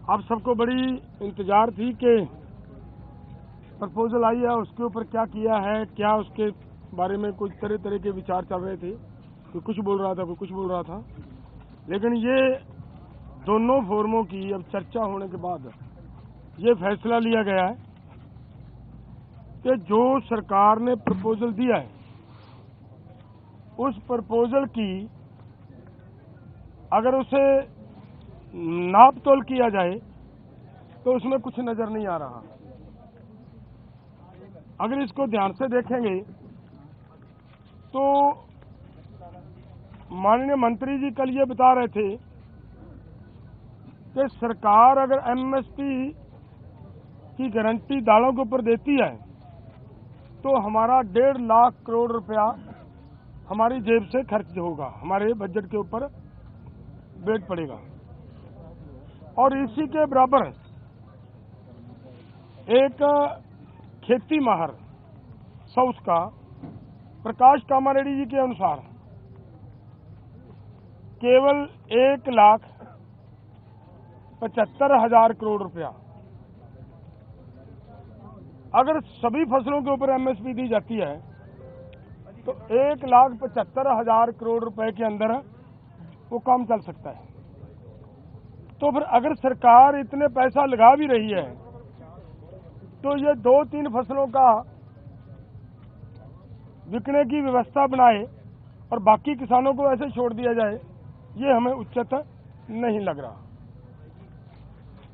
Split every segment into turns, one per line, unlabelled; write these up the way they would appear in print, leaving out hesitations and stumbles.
आप सबको बड़ी इंतजार थी कि प्रपोजल आई है, उसके ऊपर क्या किया है, क्या उसके बारे में कुछ तरह तरह के विचार चल रहे थे। कोई कुछ बोल रहा था, कोई कुछ बोल रहा था, लेकिन ये दोनों फोरमों की अब चर्चा होने के बाद ये फैसला लिया गया है कि जो सरकार ने प्रपोजल दिया है उस प्रपोजल की अगर उसे नाप तोल किया जाए तो उसमें कुछ नजर नहीं आ रहा। अगर इसको ध्यान से देखेंगे तो माननीय मंत्री जी कल ये बता रहे थे कि सरकार अगर एमएसपी की गारंटी दालों के ऊपर देती है तो हमारा 1.5 लाख करोड़ रुपया हमारी जेब से खर्च होगा, हमारे बजट के ऊपर वेट पड़ेगा। और इसी के बराबर एक खेती माहर साउथ का प्रकाश कामारेड्डी जी के अनुसार केवल 1,75,000 करोड़ रुपया अगर सभी फसलों के ऊपर एमएसपी दी जाती है तो 1,75,000 करोड़ रुपए के अंदर वो काम चल सकता है। तो फिर अगर सरकार इतने पैसा लगा भी रही है तो ये 2-3 फसलों का बिकने की व्यवस्था बनाए और बाकी किसानों को ऐसे छोड़ दिया जाए, ये हमें उचित नहीं लग रहा।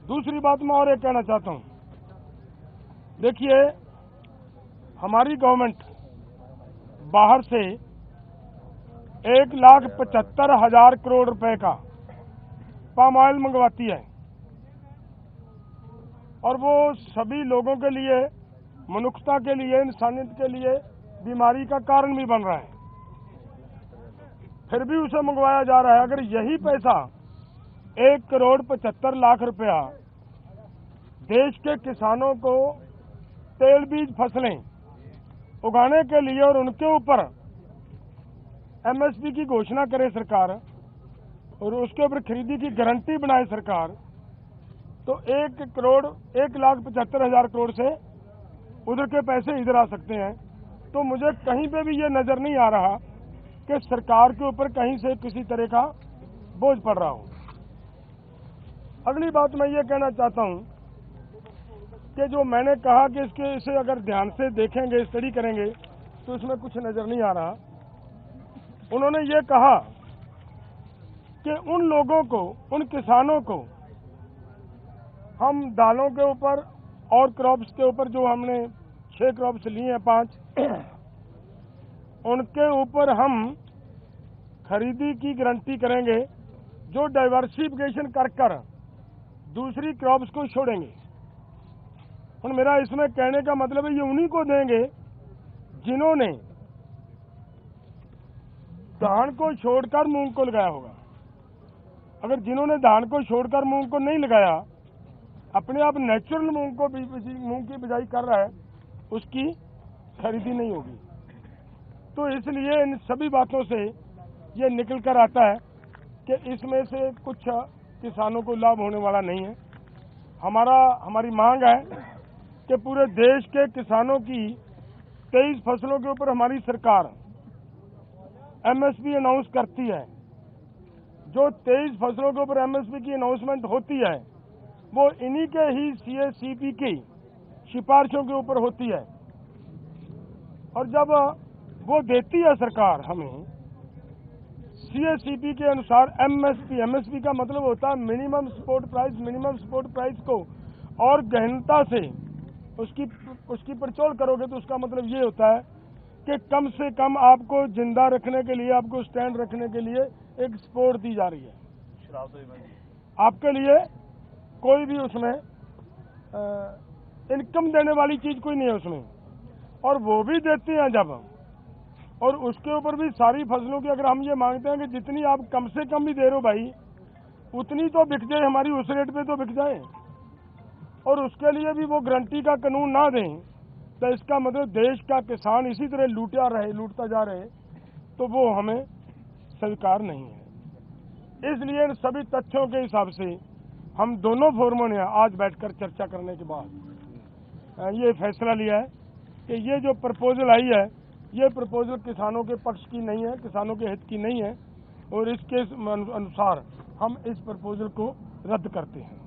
दूसरी बात मैं और एक कहना चाहता हूं, देखिए हमारी गवर्नमेंट बाहर से 1,75,000 करोड़ रुपए का पाम ऑयल मंगवाती है और वो सभी लोगों के लिए, मनुष्यता के लिए, इंसानियत के लिए बीमारी का कारण भी बन रहा है, फिर भी उसे मंगवाया जा रहा है। अगर यही पैसा 1,75,00,000 रुपया देश के किसानों को तेल बीज फसलें उगाने के लिए और उनके ऊपर एमएसपी की घोषणा करे सरकार और उसके ऊपर खरीदी की गारंटी बनाए सरकार, तो 1,75,000 करोड़ से उधर के पैसे इधर आ सकते हैं। तो मुझे कहीं पे भी ये नजर नहीं आ रहा कि सरकार के ऊपर कहीं से किसी तरह का बोझ पड़ रहा हो। अगली बात मैं ये कहना चाहता हूं कि जो मैंने कहा कि इसे अगर ध्यान से देखेंगे, स्टडी करेंगे तो इसमें कुछ नजर नहीं आ रहा। उन्होंने ये कहा कि उन लोगों को, उन किसानों को हम दालों के ऊपर और क्रॉप्स के ऊपर जो हमने 6 क्रॉप्स लिए हैं 5 उनके ऊपर हम खरीदी की गारंटी करेंगे जो डाइवर्सिफिकेशन कर दूसरी क्रॉप्स को छोड़ेंगे। और मेरा इसमें कहने का मतलब है ये उन्हीं को देंगे जिन्होंने धान को छोड़कर मूंग को लगाया होगा। अगर जिन्होंने धान को छोड़कर मूंग को नहीं लगाया, अपने आप नेचुरल मूंग की बिजाई कर रहा है, उसकी खरीदी नहीं होगी। तो इसलिए इन सभी बातों से ये निकल कर आता है कि इसमें से कुछ किसानों को लाभ होने वाला नहीं है। हमारी मांग है कि पूरे देश के किसानों की 23 फसलों के ऊपर हमारी सरकार एमएसपी अनाउंस करती है। जो 23 फसलों के ऊपर एमएसपी की अनाउंसमेंट होती है वो इन्हीं के ही सीएसीपी की सिफारिशों के ऊपर होती है। और जब वो देती है सरकार हमें सीएसीपी के अनुसार एमएसपी का मतलब होता है मिनिमम सपोर्ट प्राइस को और गहनता से उसकी पड़चोल करोगे तो उसका मतलब ये होता है कि कम से कम आपको जिंदा रखने के लिए, आपको स्टैंड रखने के लिए एक सपोर्ट दी जा रही है। आपके लिए कोई भी उसमें इनकम देने वाली चीज कोई नहीं है उसमें, और वो भी देते हैं जब, और उसके ऊपर भी सारी फसलों की अगर हम ये मांगते हैं कि जितनी आप कम से कम भी दे रहे हो भाई उतनी तो बिक जाए, हमारी उस रेट पे तो बिक जाए, और उसके लिए भी वो गारंटी का कानून ना दें तो इसका मतलब देश का किसान इसी तरह लूटता जा रहे, तो वो हमें स्वीकार नहीं है। इसलिए इन सभी तथ्यों के हिसाब से हम दोनों फोरमों ने आज बैठकर चर्चा करने के बाद ये फैसला लिया है कि ये जो प्रपोजल आई है, ये प्रपोजल किसानों के पक्ष की नहीं है, किसानों के हित की नहीं है, और इसके अनुसार हम इस प्रपोजल को रद्द करते हैं।